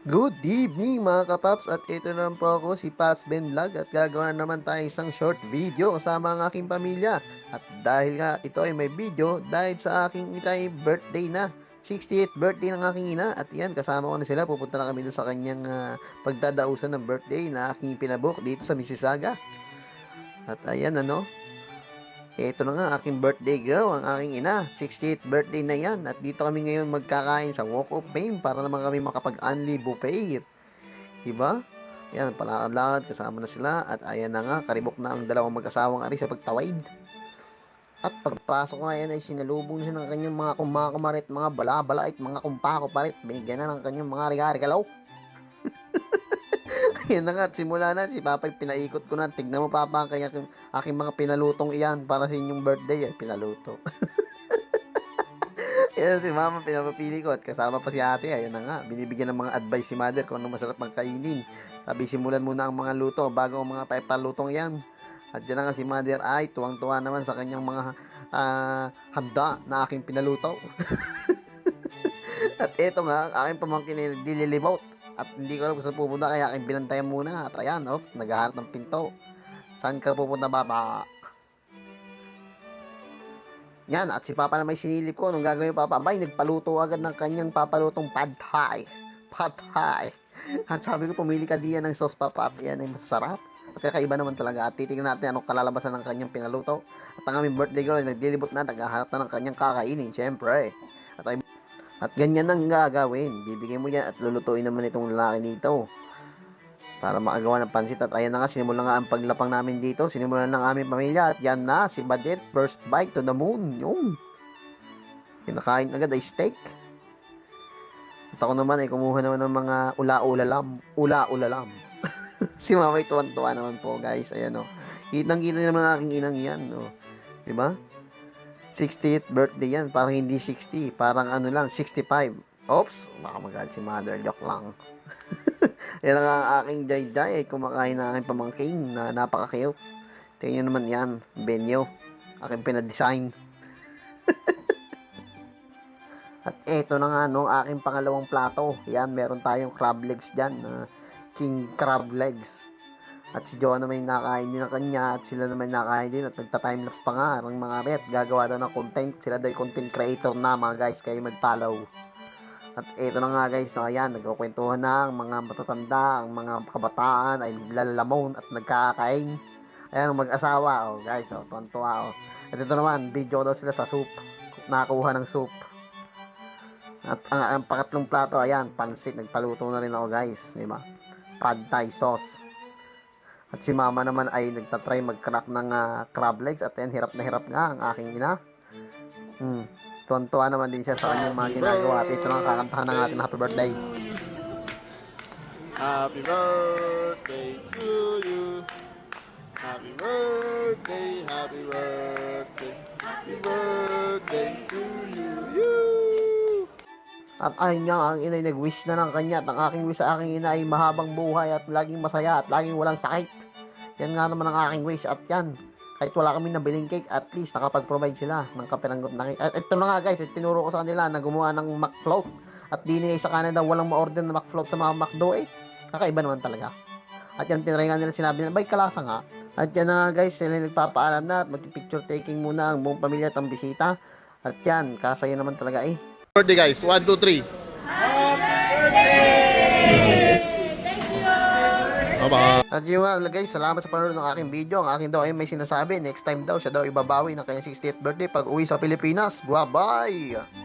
Good evening mga kapaps, at ito naman po ako si Paps Ben Vlog at gagawa naman tayo isang short video kasama ang aking pamilya. At dahil nga ito ay may video dahil sa aking itay birthday na, 68th birthday ng aking ina, at yan kasama ko na sila, pupunta na kami doon sa kanyang pagdadausan ng birthday na aking pinabook dito sa Mississauga. At ayan ito na nga, aking birthday girl, ang aking ina. 68th birthday na yan. At dito kami ngayon magkakain sa Walk of Fame para naman kami makapag-unli buffet. Diba? Yan, palakad-lakad, kasama na sila. At ayan na nga, karibok na ang dalawang mag-asawang ari sa pagtawid. At pagpasok na yan ay sinalubong siya ng kanyang mga kumakumarit, mga balabalait, mga kumpakuparit. Binigyan na ng kanyang mga regalo. Yan na nga, simula na, si Papa pinaikot ko na. Tignan mo Papa, kaya aking mga pinalutong iyan para sa inyong birthday. Ay, pinaluto. Yan si Mama, pinapapili ko. At kasama pa si ate. Ayan na nga, binibigyan ng mga advice si Mother kung ano masarap magkainin. Sabi, simulan muna ang mga luto bago ang mga papalutong yan. At yan na nga si Mother ay tuwang-tuwa naman sa kanyang mga handa na aking pinaluto. At eto nga, aking pamangkin ay dililibot. At hindi ko alam kung saan pupunta, kaya aking binantayan muna. At ayan, naghahanap ng pinto. Saan ka pupunta, Papa? Yan, at si Papa na may sinilip ko. Anong gagawin, Papa? Abay, nagpaluto agad ng kanyang papalutong pad thai. Pad thai. At sabi ko, pumili ka diyan ng sauce, Papa. At yan ay masarap. At kakaiba naman talaga. At titignan natin anong kalalabasan ng kanyang pinaluto. At ang aming birthday girl, nagdilibot na, naghahanap na ng kanyang kakainin. Siyempre. At ganyan ang gagawin. Bibigay mo yan at lulutuin naman itong lalaki dito. Para makagawa ng pansit. At ayan na nga, sinimulan nga ang paglapang namin dito. Sinimulan ng aming pamilya. At yan na, si Badet, first bite to the moon. Yung kinakain agad ay steak. At ako naman ay kumuha naman ng mga ula-ulalam. Ula-ulalam. Si Mama ay tuwan-tuwa naman po, guys. Ayan Kitang-kita naman ang aking inang yan. Diba? 60th birthday yan. Parang hindi 60. Parang ano lang, 65. Oops. Baka magalit si Mother. Joke lang. Yan ang aking jay-jay ay kumakain na aking pamangking na napaka-cute. Tingnan nyo naman yan. Benyo. Aking pinadesign. At eto na nga aking pangalawang plato. Yan, meron tayong crab legs dyan. King crab legs. At si Joanna may nakain din ng kanya at sila naman nakain din at nagta-timelapse pa nga ang mga ret. Gagawa daw ng content. Sila daw content creator na mga guys, kayo mag-follow. At eto na nga guys, ayan, nagkukwentuhan na ang mga matatanda, ang mga kabataan ay naglalamon at nagkakain. Ayan, mag-asawa, guys, tuwan-tuwa, At ito naman, video daw sila sa soup. Nakakuha ng soup. At ang pangatlong plato, ayan, pansit. Nagpaluto na rin ako guys, di ba? Pad thai sauce. At si Mama naman ay nagtatry mag-crack ng crab legs. At yan, hirap na hirap nga ang aking ina. Tuwan-tuwa naman din siya sa kanyang mga ginagawa. At ito lang kakantahan ng ating happy birthday. Happy birthday to you. Happy birthday, happy birthday, happy birthday to you. At ayun nga, ang ina ay nag-wish na ng kanya. At ang aking wish sa aking ina ay mahabang buhay at laging masaya at laging walang sakit. Yan nga naman ang aking wish. At yan, kahit wala kami nabiling cake, at least nakapag-provide sila ng kapiranggot na cake. At ito na nga guys, tinuro ko sa kanila na gumawa ng McFloat. At di niya sa Canada walang ma-order na McFloat sa mga McDo kakaiba naman talaga. At yan, tinry nga nila, sinabi nila, bay kalasa nga. At yan na nga guys, sila nagpapaalam na at mag-picture taking muna ang buong pamilya at ang bisita. At yan, kasaya naman talaga Birthday guys, 1, 2, 3. Bye-bye. At yun nga guys, salamat sa panonood ng aking video. Ang akin daw ay may sinasabi, next time daw siya daw ibabawi ng kanyang 60th birthday pag uwi sa Pilipinas. Bye-bye!